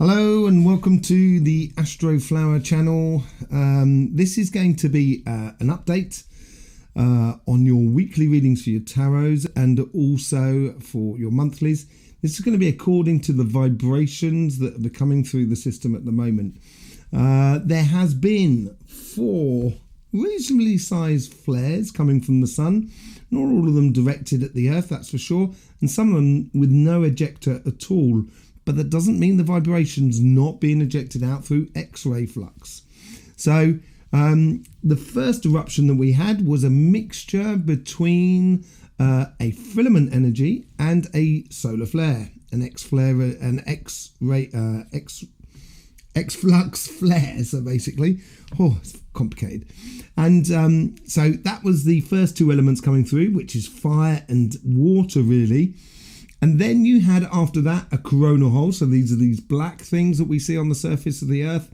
Hello and welcome to the Astroflower channel. This is going to be an update on your weekly readings for your tarots and also for your monthlies. This is going to be according to the vibrations that are coming through the system at the moment. There has been 4 reasonably sized flares coming from the sun. Not all of them directed at the earth, that's for sure, and some of them with no ejector at all. But that doesn't mean the vibration's not being ejected out through X-ray flux. So the first eruption that we had was a mixture between a filament energy and a solar flare, an X-flare, an X-ray, X-flux flare. So basically, it's complicated. And so that was the first 2 elements coming through, which is fire and water, really. And then you had, after that, a coronal hole. So these are these black things that we see on the surface of the earth,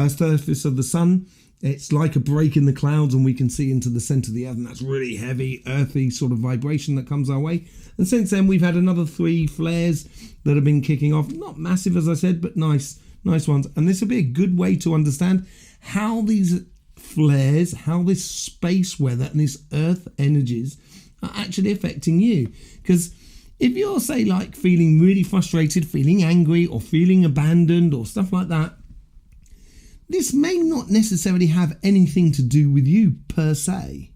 surface of the sun. It's like a break in the clouds and we can see into the centre of the earth. And that's really heavy, earthy sort of vibration that comes our way. And since then, we've had another 3 flares that have been kicking off. Not massive, as I said, but nice ones. And this will be a good way to understand how these flares, how this space weather and this earth energies are actually affecting you. Because if you're, say, like feeling really frustrated, feeling angry or feeling abandoned or stuff like that, this may not necessarily have anything to do with you per se.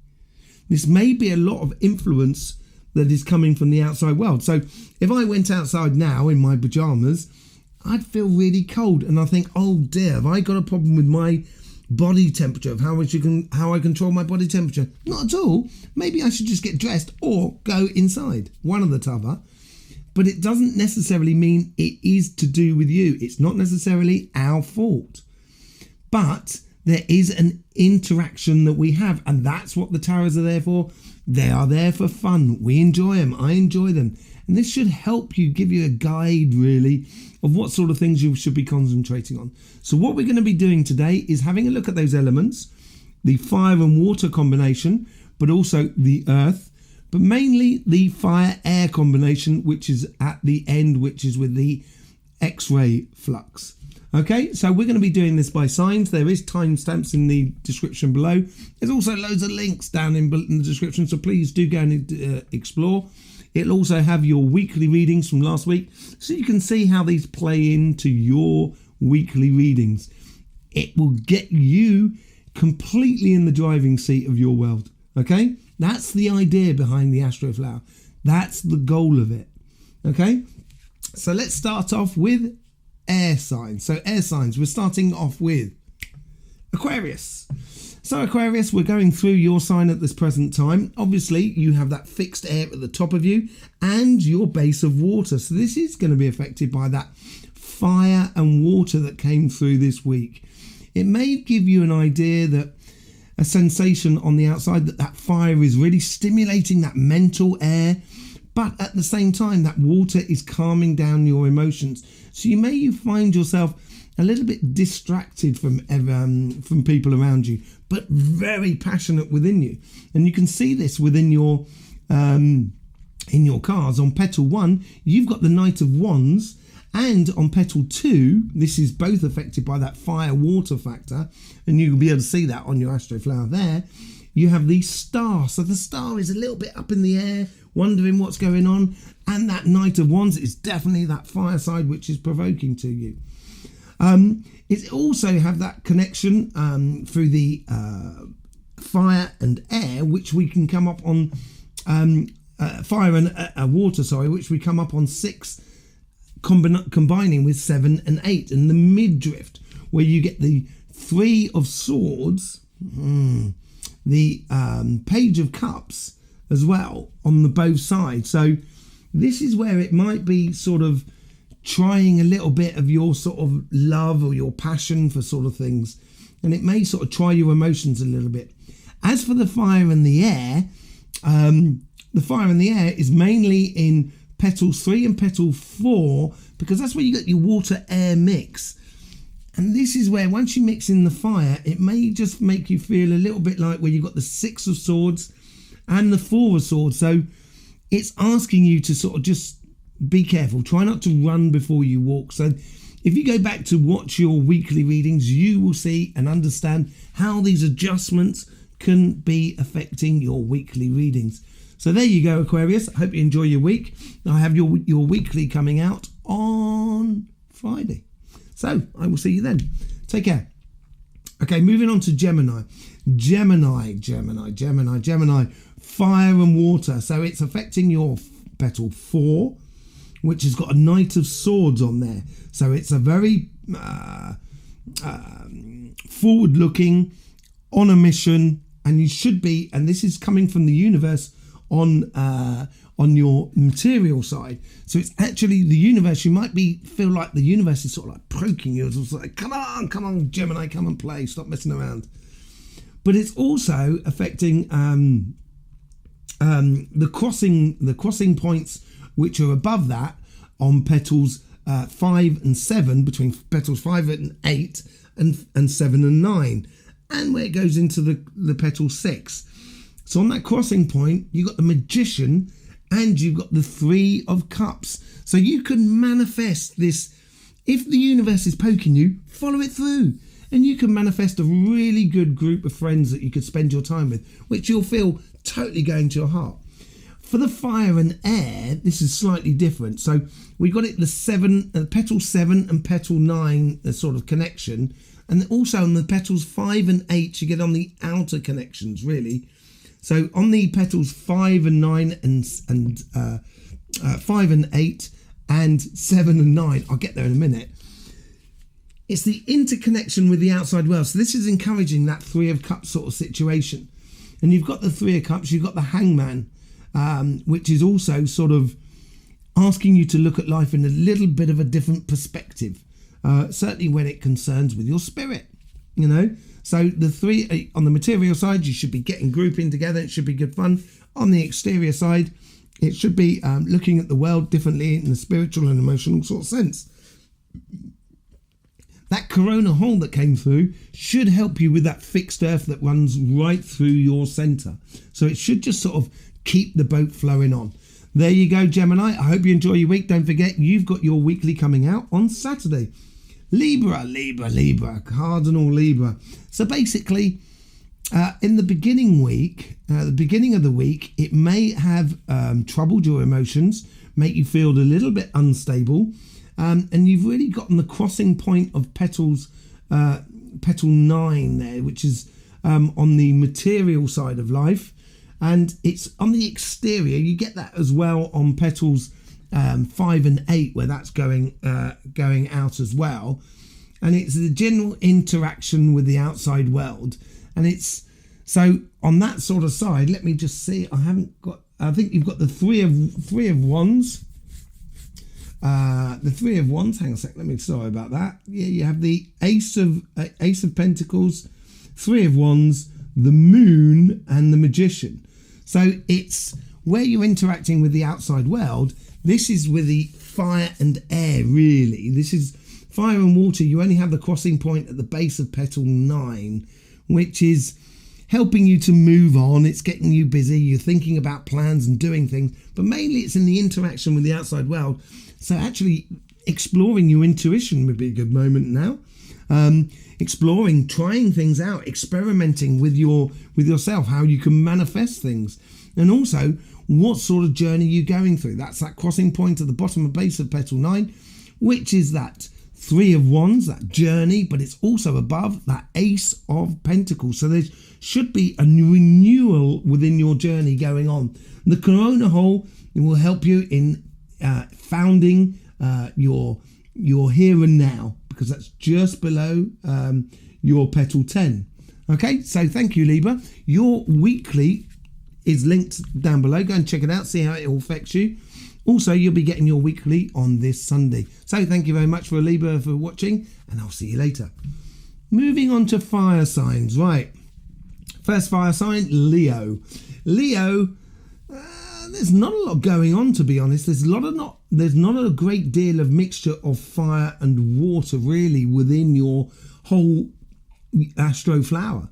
This may be a lot of influence that is coming from the outside world. So if I went outside now in my pajamas, I'd feel really cold and I think, oh dear, have I got a problem with my body temperature, of how I control my body temperature? Not at all. Maybe I should just get dressed or go inside, one or the other. But it doesn't necessarily mean it is to do with you. It's not necessarily our fault. But there is an interaction that we have, and that's what the tarots are there for. They are there for fun. We enjoy them. I enjoy them. And this should help you, give you a guide, really, of what sort of things you should be concentrating on. So what we're going to be doing today is having a look at those elements, the fire and water combination, but also the earth, but mainly the fire-air combination, which is at the end, which is with the X-ray flux. Okay, so we're going to be doing this by signs. There is timestamps in the description below. There's also loads of links down in the description, so please do go and explore. It'll also have your weekly readings from last week, so you can see how these play into your weekly readings. It will get you completely in the driving seat of your world, okay? That's the idea behind the Astroflower. That's the goal of it, okay? So let's start off with air signs. So air signs, we're starting off with Aquarius. So Aquarius, we're going through your sign at this present time. Obviously, you have that fixed air at the top of you and your base of water. So this is going to be affected by that fire and water that came through this week. It may give you an idea, that a sensation on the outside, that fire is really stimulating that mental air, but at the same time, that water is calming down your emotions. So you may find yourself a little bit distracted from people around you, but very passionate within you. And you can see this within your in your cards. On petal 1, you've got the Knight of Wands, and on petal 2, this is both affected by that fire-water factor, and you'll be able to see that on your Astroflower there. You have the Star. So the Star is a little bit up in the air, wondering what's going on, and that Knight of Wands is definitely that fire side, which is provoking to you. It also have that connection through the fire and air, which we can come up on fire and water, which we come up on 6, combining with 7 and 8, and the midriff, where you get the 3 of Swords, the Page of Cups as well on the both sides. So this is where it might be sort of trying a little bit of your sort of love or your passion for sort of things, and it may sort of try your emotions a little bit. As for the fire and the air, the fire and the air is mainly in petals 3 and petal 4, because that's where you get your water-air mix. And this is where, once you mix in the fire, it may just make you feel a little bit like where you've got the 6 of Swords and the 4 of Swords. So it's asking you to sort of just be careful. Try not to run before you walk. So If you go back to watch your weekly readings, you will see and understand how these adjustments can be affecting your weekly readings. So there you go, Aquarius. I hope you enjoy your week. I have your weekly coming out on Friday. So I will see you then. Take care. Okay, moving on to Gemini. Gemini, fire and water. So it's affecting your petal 4, which has got a Knight of Swords on there. So it's a very forward-looking, on a mission, and you should be, and this is coming from the universe on your material side. So it's actually the universe. You might feel like the universe is sort of like poking you. It's like, come on, Gemini, come and play. Stop messing around. But it's also affecting the crossing points which are above that on petals 5 and 7, between petals 5 and 8 and 7 and 9, and where it goes into the petal 6. So on that crossing point, you've got the Magician and you've got the 3 of Cups. So you can manifest this. If the universe is poking you, follow it through. And you can manifest a really good group of friends that you could spend your time with, which you'll feel totally going to your heart. For the fire and air, this is slightly different. So we got it the petal 7 and petal 9, the sort of connection. And also on the petals 5 and 8, you get on the outer connections, really. So on the petals 5 and 9 and 5 and 8 and 7 and 9, I'll get there in a minute. It's the interconnection with the outside world. So this is encouraging that 3 of Cups sort of situation. And you've got the 3 of Cups, you've got the Hangman, which is also sort of asking you to look at life in a little bit of a different perspective. Certainly when it concerns with your spirit, you know. So the 3 on the material side, you should be grouping together. It should be good fun. On the exterior side, it should be looking at the world differently in a spiritual and emotional sort of sense. That corona hole that came through should help you with that fixed earth that runs right through your centre. So it should just sort of keep the boat flowing on. There you go, Gemini. I hope you enjoy your week. Don't forget, you've got your weekly coming out on Saturday. Libra, Cardinal Libra. So basically, in the beginning of the week, it may have troubled your emotions, make you feel a little bit unstable. And you've really gotten the crossing point of petal 9 there, which is on the material side of life. And it's on the exterior. You get that as well on petals 5 and 8, where that's going out as well. And it's the general interaction with the outside world. And it's so on that sort of side. Let me just see. I think you've got the three of Wands. The 3 of Wands. Hang on a sec. Sorry about that. Yeah, you have the Ace of Pentacles, 3 of Wands, the Moon, and the Magician. So it's where you're interacting with the outside world. This is with the fire and air, really. This is fire and water. You only have the crossing point at the base of petal 9, which is helping you to move on. It's getting you busy. You're thinking about plans and doing things, but mainly it's in the interaction with the outside world. So actually exploring your intuition would be a good moment now. Exploring, trying things out, experimenting with yourself, how you can manifest things. And also, what sort of journey you're going through. That's that crossing point at the bottom of base of petal 9, which is that 3 of Wands, that journey, but it's also above that Ace of Pentacles. So there should be a renewal within your journey going on. The corona hole will help you in founding your here and now, because that's just below your petal 10. Okay, so thank you, Libra. Your weekly is linked down below. Go and check it out, see how it all affects you. Also, you'll be getting your weekly on this Sunday. So thank you very much for Libra for watching, and I'll see you later. Moving on to fire signs. Right, first fire sign, Leo. Leo, there's not a lot going on, to be honest. There's not a great deal of mixture of fire and water really within your whole Astroflower.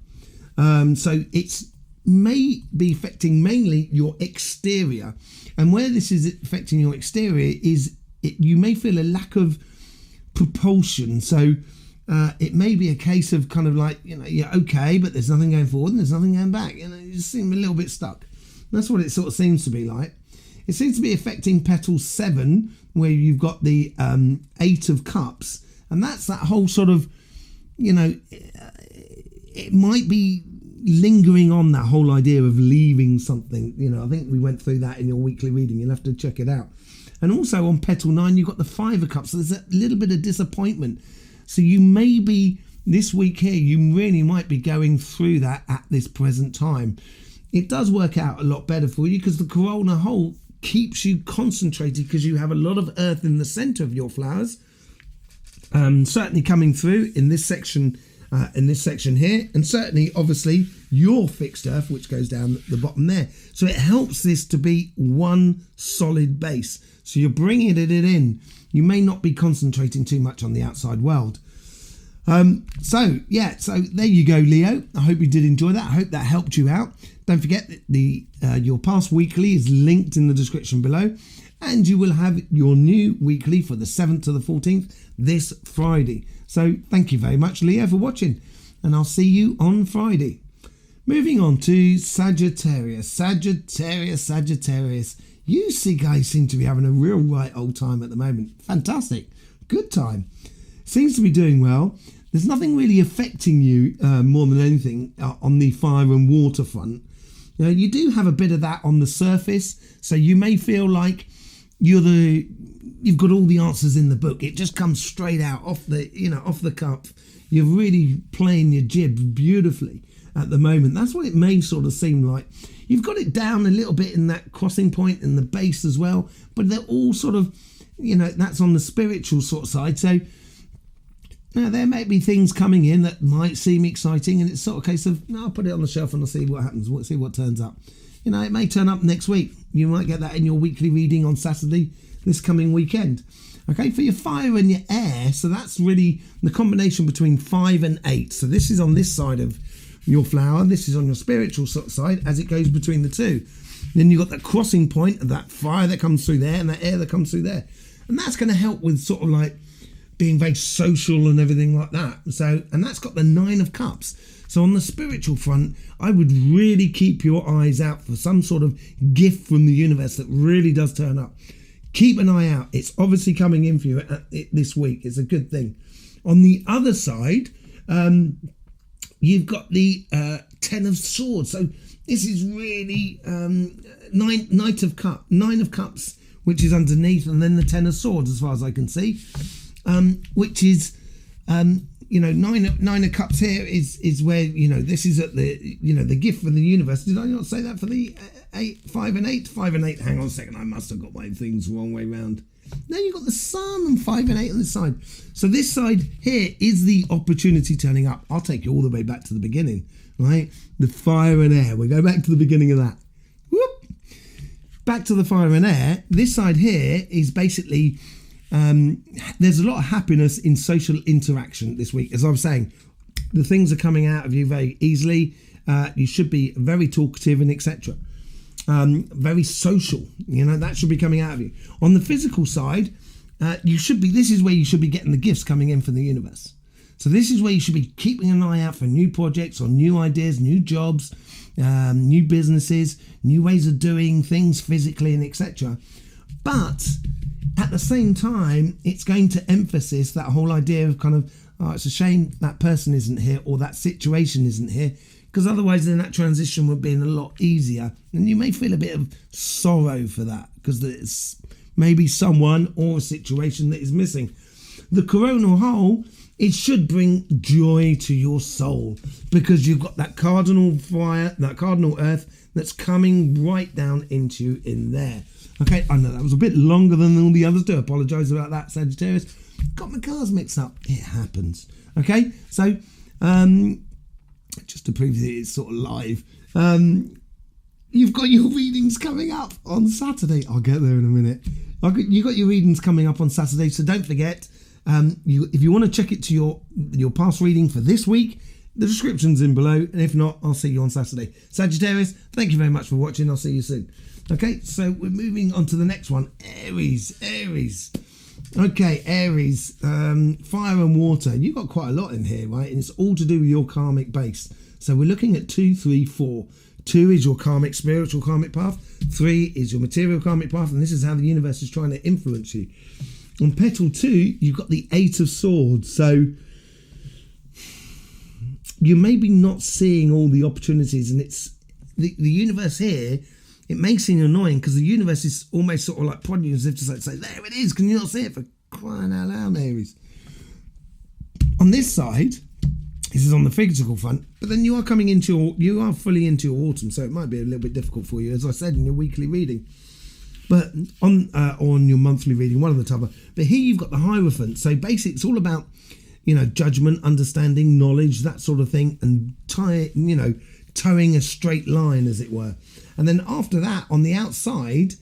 So it's may be affecting mainly your exterior, and where this is affecting your exterior is you may feel a lack of propulsion. So it may be a case of kind of like, you're okay, but there's nothing going forward and there's nothing going back. You just seem a little bit stuck. That's what it sort of seems to be like. It seems to be affecting petal 7, where you've got the 8 of Cups. And that's that whole sort of, it might be lingering on that whole idea of leaving something. I think we went through that in your weekly reading. You'll have to check it out. And also on petal 9, you've got the 5 of Cups. So there's a little bit of disappointment. So you may be, this week here, you really might be going through that at this present time. It does work out a lot better for you because the corona hole keeps you concentrated because you have a lot of earth in the center of your flowers. Certainly coming through in this section here, and certainly obviously your fixed earth, which goes down the bottom there. So it helps this to be one solid base. So you're bringing it in. You may not be concentrating too much on the outside world. So there you go, Leo. I hope you did enjoy that. I hope that helped you out. Don't forget that your past weekly is linked in the description below, and you will have your new weekly for the 7th to the 14th this Friday. So thank you very much, Leo, for watching, and I'll see you on Friday. Moving on to Sagittarius. Sagittarius. You see, guys seem to be having a real right old time at the moment. Fantastic. Good time. Seems to be doing well. There's nothing really affecting you more than anything on the fire and water front. You do have a bit of that on the surface, so you may feel like you've got all the answers in the book. It just comes straight out off the cup. You're really playing your jib beautifully at the moment. That's what it may sort of seem like. You've got it down a little bit in that crossing point and the base as well, but they're all sort of, that's on the spiritual sort of side. So now there may be things coming in that might seem exciting, and it's sort of a case of, I'll put it on the shelf and I'll see what happens, see what turns up. It may turn up next week. You might get that in your weekly reading on Saturday this coming weekend. Okay, for your fire and your air, so that's really the combination between 5 and 8. So this is on this side of your flower, this is on your spiritual sort of side as it goes between the two. Then you've got that crossing point of that fire that comes through there and that air that comes through there. And that's going to help with sort of like being very social and everything like that. So, and that's got the 9 of Cups. So on the spiritual front, I would really keep your eyes out for some sort of gift from the universe that really does turn up. Keep an eye out. It's obviously coming in for you this week. It's a good thing. On the other side, you've got the 10 of Swords. So this is really Nine of Cups, which is underneath, and then the 10 of Swords, as far as I can see, which is Nine of Cups here is where this is at the the gift from the universe. Did I not say that for the 5 and 8? 5 and 8. Hang on a second, I must have got my things the wrong way round. Now you've got the Sun and 5 and 8 on this side. So this side here is the opportunity turning up. I'll take you all the way back to the beginning, right? The fire and air. We go back to the beginning of that. Whoop. Back to the fire and air. This side here is basically there's a lot of happiness in social interaction this week. As I was saying, the things are coming out of you very easily. You should be very talkative and etc. Very social, that should be coming out of you. On the physical side, this is where you should be getting the gifts coming in from the universe. So this is where you should be keeping an eye out for new projects or new ideas, new jobs, new businesses, new ways of doing things physically and etc. But at the same time, it's going to emphasize that whole idea of kind of, it's a shame that person isn't here or that situation isn't here, because otherwise then that transition would be a lot easier, and you may feel a bit of sorrow for that because there's maybe someone or a situation that is missing. The coronal hole, it should bring joy to your soul because you've got that cardinal fire, that cardinal earth that's coming right down into you in there. Okay, I know that was a bit longer than all the others. Do apologise about that, Sagittarius. Got my cars mixed up. It happens. Okay, so just to prove that it's sort of live, you've got your readings coming up on Saturday. I'll get there in a minute. You've got your readings coming up on Saturday, so don't forget, if you want to check it to your past reading for this week, the description's in below, and if not, I'll see you on Saturday. Sagittarius, thank you very much for watching. I'll see you soon. Okay, so we're moving on to the next one. Aries. Okay, Aries, fire and water. You've got quite a lot in here, right? And it's all to do with your karmic base. So we're looking at 2, 3, 4. 2 is your karmic, spiritual karmic path. 3 is your material karmic path. And this is how the universe is trying to influence you. On petal 2, you've got the 8 of Swords. So you may be not seeing all the opportunities. And it's the universe here. It may seem annoying because the universe is almost sort of like prodding you as if to say, there it is, can you not see it? For crying out loud, Aries. On this side, this is on the physical front, but then you are coming into you are fully into your autumn, so it might be a little bit difficult for you, as I said, in your weekly reading. But on your monthly reading, one of the t'other. But here you've got the Hierophant. So basically it's all about, judgment, understanding, knowledge, that sort of thing, and towing a straight line, as it were. And then after that, on the outside,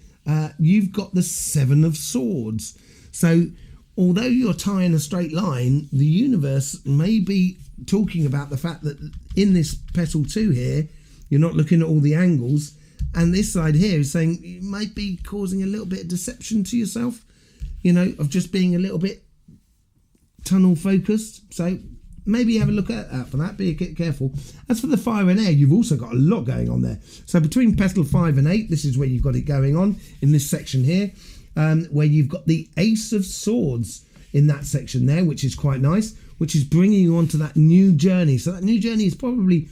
you've got the 7 of Swords. So although you're tying a straight line, the universe may be talking about the fact that in this petal 2 here, you're not looking at all the angles. And this side here is saying you might be causing a little bit of deception to yourself, of just being a little bit tunnel focused. So maybe have a look out for that. Be careful. As for the fire and air, you've also got a lot going on there. So between petal 5 and 8, this is where you've got it going on in this section here, where you've got the Ace of Swords in that section there, which is quite nice, which is bringing you onto that new journey. So that new journey is probably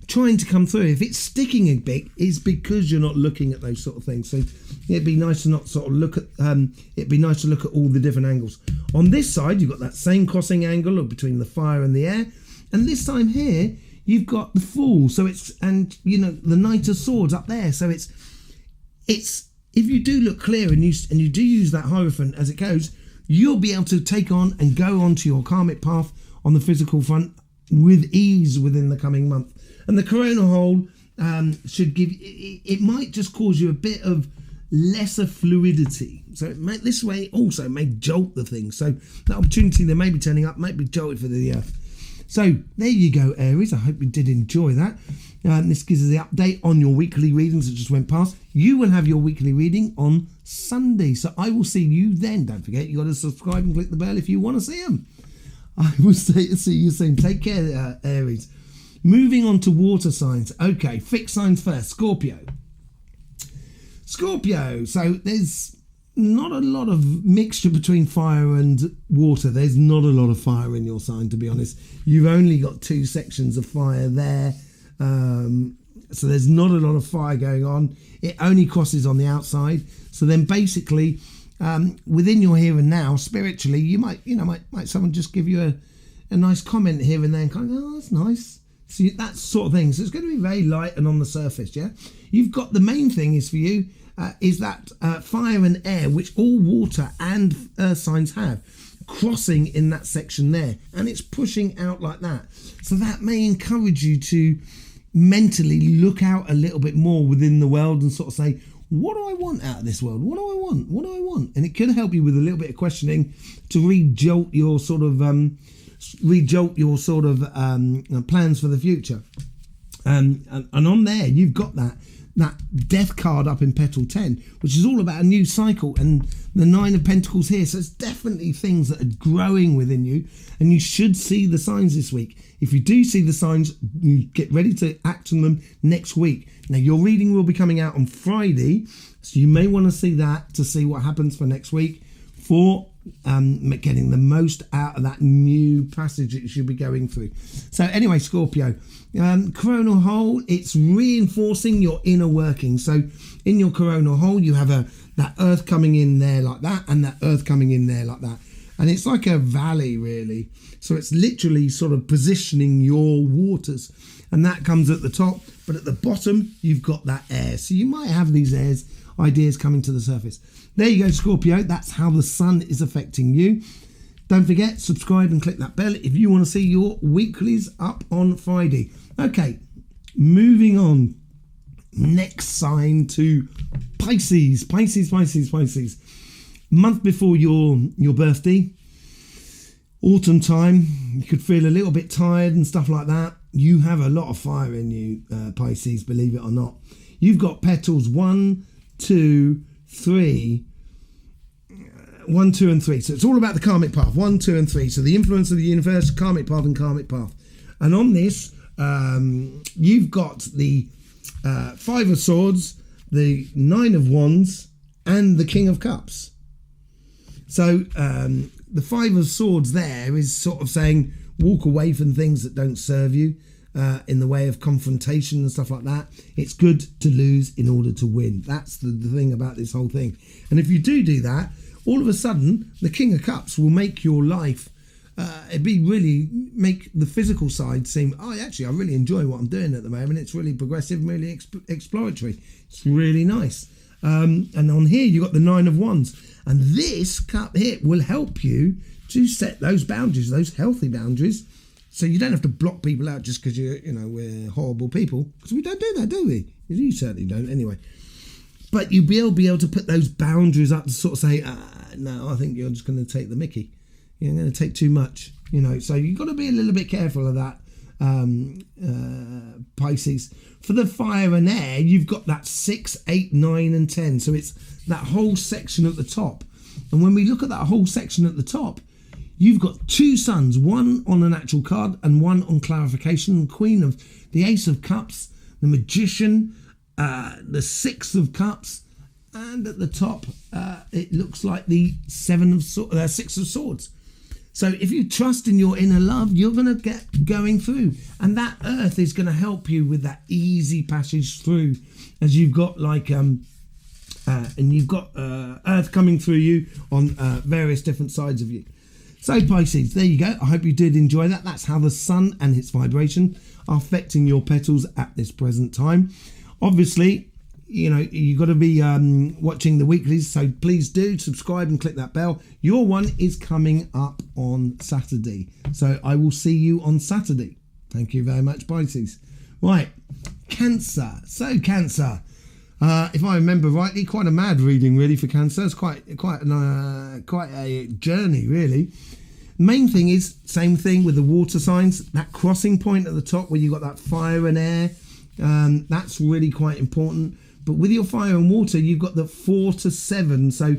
trying to come through. If it's sticking a bit, it's because you're not looking at those sort of things. So it'd be nice to not sort of look at it'd be nice to look at all the different angles. On this side, you've got that same crossing angle between the fire and the air, and this time here you've got the Fool. So it's the Knight of Swords up there. So it's if you do look clear and you do use that Hierophant as it goes, you'll be able to take on and go onto your karmic path on the physical front with ease within the coming month. And the coronal hole should give it might just cause you a bit of lesser fluidity. So this way also may jolt the thing. So that opportunity that may be turning up might be jolted for the earth. So there you go, Aries. I hope you did enjoy that. This gives us the update on your weekly readings that just went past. You will have your weekly reading on Sunday. So I will see you then. Don't forget, you got to subscribe and click the bell if you want to see them. I will see you soon. Take care, Aries. Moving on to water signs. Okay, fixed signs first. Scorpio. So there's not a lot of mixture between fire and water. There's not a lot of fire in your sign, to be honest. You've only got 2 sections of fire there. So there's not a lot of fire going on. It only crosses on the outside. So then basically, within your here and now, spiritually, you might someone just give you a nice comment here and there and kind of, oh, that's nice. So that sort of thing. So it's going to be very light and on the surface, yeah? You've got the main thing is for you is that fire and air, which all water and earth signs have, crossing in that section there. And it's pushing out like that. So that may encourage you to mentally look out a little bit more within the world and sort of say, what do I want out of this world? What do I want? What do I want? And it could help you with a little bit of questioning to re-jolt your sort of plans for the future. And on there, you've got that death card up in petal 10, which is all about a new cycle, and the 9 of Pentacles here. So it's definitely things that are growing within you, and you should see the signs this week. If you do see the signs, you get ready to act on them next week. Now, your reading will be coming out on Friday, so you may want to see that to see what happens for next week for getting the most out of that new passage that you should be going through. So anyway, Scorpio, coronal hole, it's reinforcing your inner working. So in your coronal hole, you have that earth coming in there like that, and that earth coming in there like that. And it's like a valley, really. So it's literally sort of positioning your waters. And that comes at the top, but at the bottom, you've got that air. So you might have these ideas coming to the surface. There you go, Scorpio. That's how the sun is affecting you. Don't forget, subscribe and click that bell if you want to see your weeklies up on Friday. Okay, moving on. Next sign to Pisces. Pisces. Month before your birthday, autumn time, you could feel a little bit tired and stuff like that. You have a lot of fire in you, Pisces, believe it or not. You've got petals 1, 2, 3, 1, 2, and 3. So it's all about the karmic path. 1, 2, and 3. So the influence of the universe, karmic path, and karmic path. And on this, you've got the 5 of Swords, the 9 of Wands, and the King of Cups. So the 5 of Swords there is sort of saying walk away from things that don't serve you in the way of confrontation and stuff like that. It's good to lose in order to win. That's the thing about this whole thing. And if you do that, all of a sudden, the King of Cups will make your life, make the physical side seem, I really enjoy what I'm doing at the moment. It's really progressive, really exploratory. It's really nice. And on here, you've got the 9 of Wands. And this cup here will help you to set those boundaries, those healthy boundaries. So you don't have to block people out just because we're horrible people. Because we don't do that, do we? You certainly don't anyway. But you'll be able to put those boundaries up to sort of say, no, I think you're just going to take the mickey. You're going to take too much, So you've got to be a little bit careful of that, Pisces. For the fire and air, you've got that 6, 8, 9, and 10. So it's that whole section at the top. And when we look at that whole section at the top, you've got 2 suns, one on an actual card and one on clarification. Queen of the Ace of Cups, the Magician, the 6 of Cups, and at the top, it looks like the 6 of Swords. So if you trust in your inner love, you're going to get going through. And that earth is going to help you with that easy passage through, as you've got earth coming through you on various different sides of you. So Pisces, there you go. I hope you did enjoy that. That's how the sun and its vibration are affecting your petals at this present time. Obviously, you've got to be watching the weeklies, so please do subscribe and click that bell. Your one is coming up on Saturday, so I will see you on Saturday. Thank you very much, Pisces. Right, Cancer. So Cancer, if I remember rightly, quite a mad reading really for Cancer. It's quite a journey really. Main thing is same thing with the water signs. That crossing point at the top where you got that fire and air. That's really quite important. But with your fire and water, you've got the 4 to 7. So,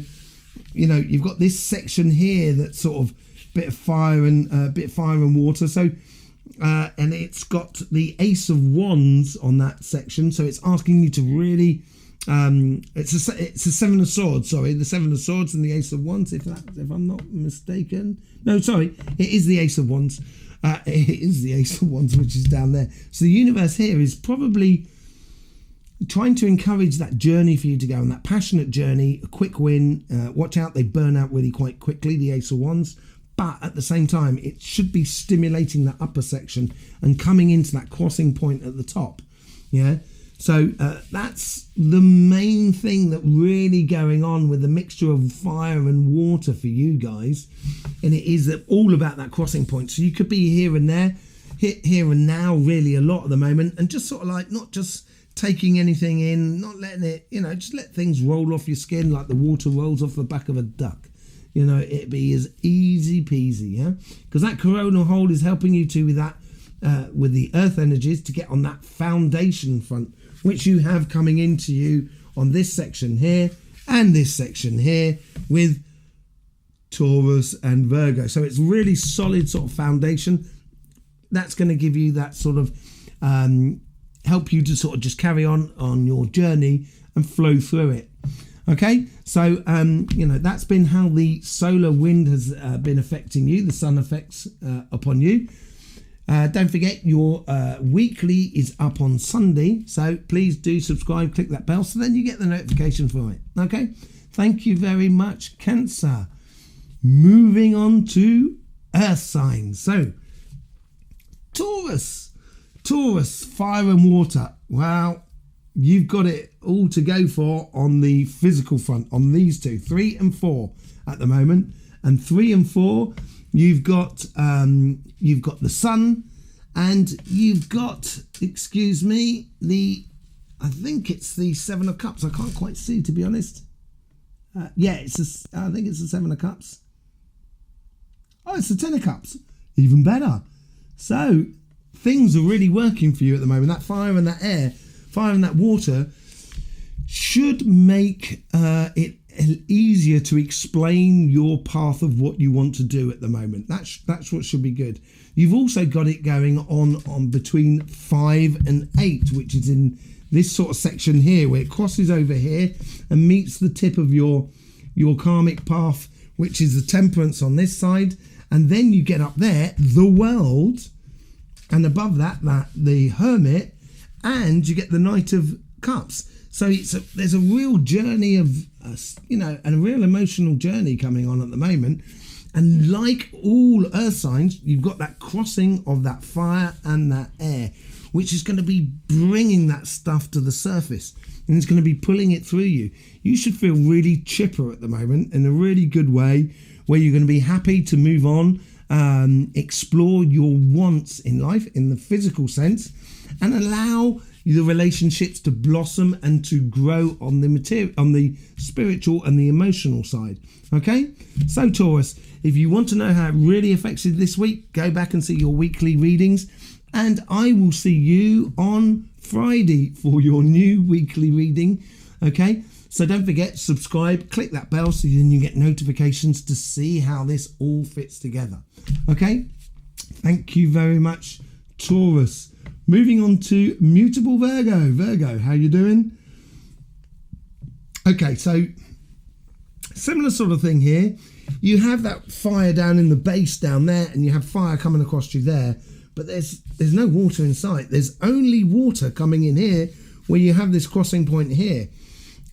you've got this section here that's sort of bit of fire and water. So, and it's got the Ace of Wands on that section. So it's asking you to really, it's a 7 of Swords. Sorry, the 7 of Swords and the Ace of Wands. If I'm not mistaken, no, sorry, it is the Ace of Wands. It is the Ace of Wands, which is down there. So the universe here is probably trying to encourage that journey for you to go on, that passionate journey, a quick win. Watch out, they burn out really quite quickly, the Ace of Wands. But at the same time, it should be stimulating that upper section and coming into that crossing point at the top. Yeah. So that's the main thing that really going on with the mixture of fire and water for you guys. And it is all about that crossing point. So you could be here and there, here and now really a lot at the moment, and just sort of like not just taking anything in, not letting it, just let things roll off your skin like the water rolls off the back of a duck. It'd be as easy peasy, yeah? Because that coronal hole is helping you to with that, with the earth energies to get on that foundation front, which you have coming into you on this section here and this section here with Taurus and Virgo. So it's really solid sort of foundation. That's going to give you that sort of, help you to sort of just carry on your journey and flow through it. Okay, so that's been how the solar wind has been affecting you, the sun effects upon you. Don't forget your weekly is up on Sunday, so please do subscribe, click that bell so then you get the notification for it. Okay, thank you very much, Cancer. Moving on to earth signs. So Taurus, fire and water. Well, you've got it all to go for on the physical front on these two, 3 and 4 at the moment. And 3 and 4, you've got the sun, and you've got, I think it's the 7 of Cups. I can't quite see, to be honest. I think it's the 7 of Cups. Oh, it's the 10 of Cups. Even better. So things are really working for you at the moment. That fire and that air, fire and that water should make it easier to explain your path of what you want to do at the moment. That's what should be good. You've also got it going on between 5 and 8, which is in this sort of section here, where it crosses over here and meets the tip of your karmic path, which is the Temperance on this side, and then you get up there, the World, and above that the Hermit, and you get the Knight of Cups. So there's a real journey of a real emotional journey coming on at the moment. And like all earth signs, you've got that crossing of that fire and that air, which is going to be bringing that stuff to the surface, and it's going to be pulling it through you. You should feel really chipper at the moment, in a really good way, where you're going to be happy to move on, explore your wants in life in the physical sense, and allow the relationships to blossom and to grow on the spiritual and the emotional side. Okay, so Taurus, if you want to know how it really affects you this week, go back and see your weekly readings, and I will see you on Friday for your new weekly reading. Okay, so don't forget, subscribe, click that bell so then you get notifications to see how this all fits together. Okay, thank you very much, Taurus. Moving on to mutable Virgo. Virgo, how you doing? Okay, so similar sort of thing here. You have that fire down in the base down there, and you have fire coming across you there, but there's no water in sight. There's only water coming in here where you have this crossing point here.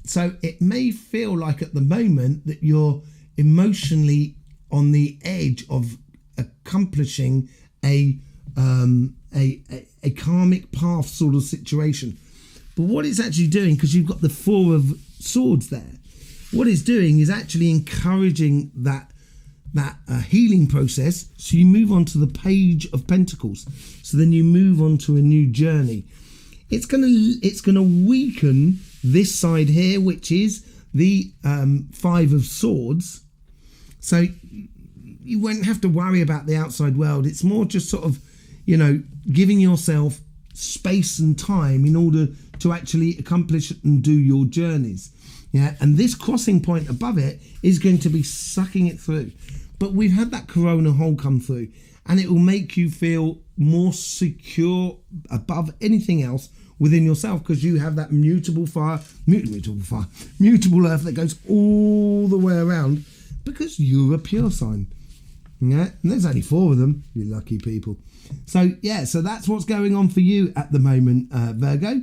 So it may feel like at the moment that you're emotionally on the edge of accomplishing a karmic path sort of situation. But what it's actually doing, because you've got the Four of Swords there, what it's doing is actually encouraging that healing process. So you move on to the Page of Pentacles. So then you move on to a new journey. It's gonna weaken this side here, which is the Five of Swords. So you won't have to worry about the outside world. It's more just sort of, giving yourself space and time in order to actually accomplish and do your journeys. Yeah, and this crossing point above it is going to be sucking it through. But we've had that corona hole come through, and it will make you feel more secure above anything else within yourself, because you have that mutable earth that goes all the way around, because you're a pure sign. Yeah, and there's only 4 of them, you lucky people. So that's what's going on for you at the moment, Virgo.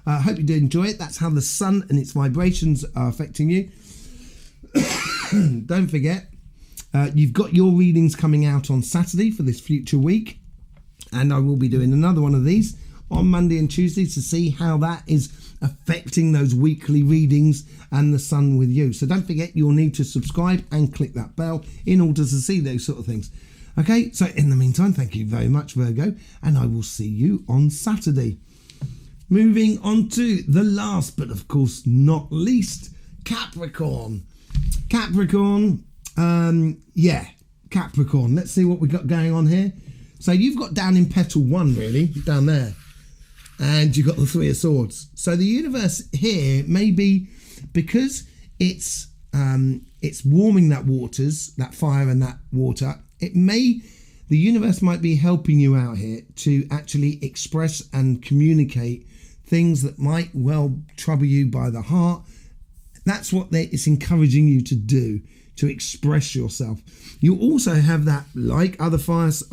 I hope you did enjoy it. That's how the sun and its vibrations are affecting you. Don't forget, you've got your readings coming out on Saturday for this future week, and I will be doing another one of these on Monday and Tuesday to see how that is affecting those weekly readings and the sun with you. So don't forget, you'll need to subscribe and click that bell in order to see those sort of things. Okay, so in the meantime, thank you very much, Virgo, and I will see you on Saturday. Moving on to the last, but of course not least, Capricorn. Capricorn. Let's see what we got going on here. So you've got down in petal 1, really, down there. And you've got the Three of Swords. So the universe here may be, because it's warming that fire and that water, the universe might be helping you out here to actually express and communicate things that might well trouble you by the heart. That's what it's encouraging you to do, to express yourself. You also have that, like other signs,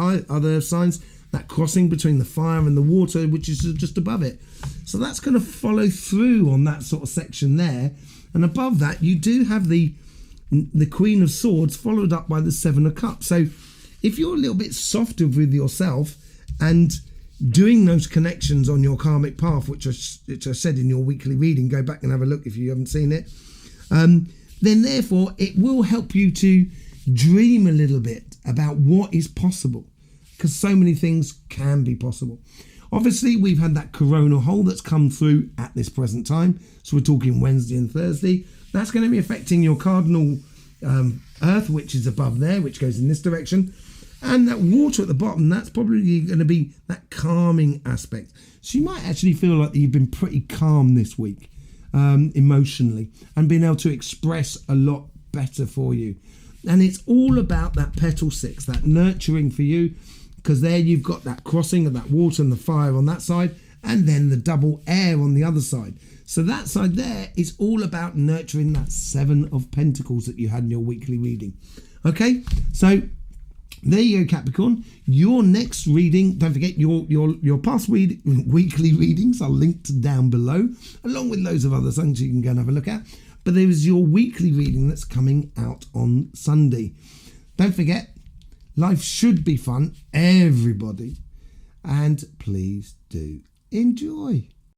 that crossing between the fire and the water, which is just above it. So that's going to follow through on that sort of section there. And above that, you do have the Queen of Swords followed up by the Seven of Cups. So if you're a little bit softer with yourself and doing those connections on your karmic path, which I said in your weekly reading, go back and have a look if you haven't seen it, then therefore it will help you to dream a little bit about what is possible, because so many things can be possible. Obviously, we've had that corona hole that's come through at this present time. So we're talking Wednesday and Thursday. That's going to be affecting your cardinal earth, which is above there, which goes in this direction. And that water at the bottom, that's probably going to be that calming aspect. So you might actually feel like you've been pretty calm this week. emotionally, and being able to express a lot better for you. And it's all about that petal 6, that nurturing for you, because there you've got that crossing of that water and the fire on that side, and then the double air on the other side. So that side there is all about nurturing that 7 of Pentacles that you had in your weekly reading. Okay, so there you go, Capricorn. Your next reading, don't forget your past weekly readings are linked down below, along with loads of other things you can go and have a look at. But there is your weekly reading that's coming out on Sunday. Don't forget, life should be fun, everybody. And please do enjoy.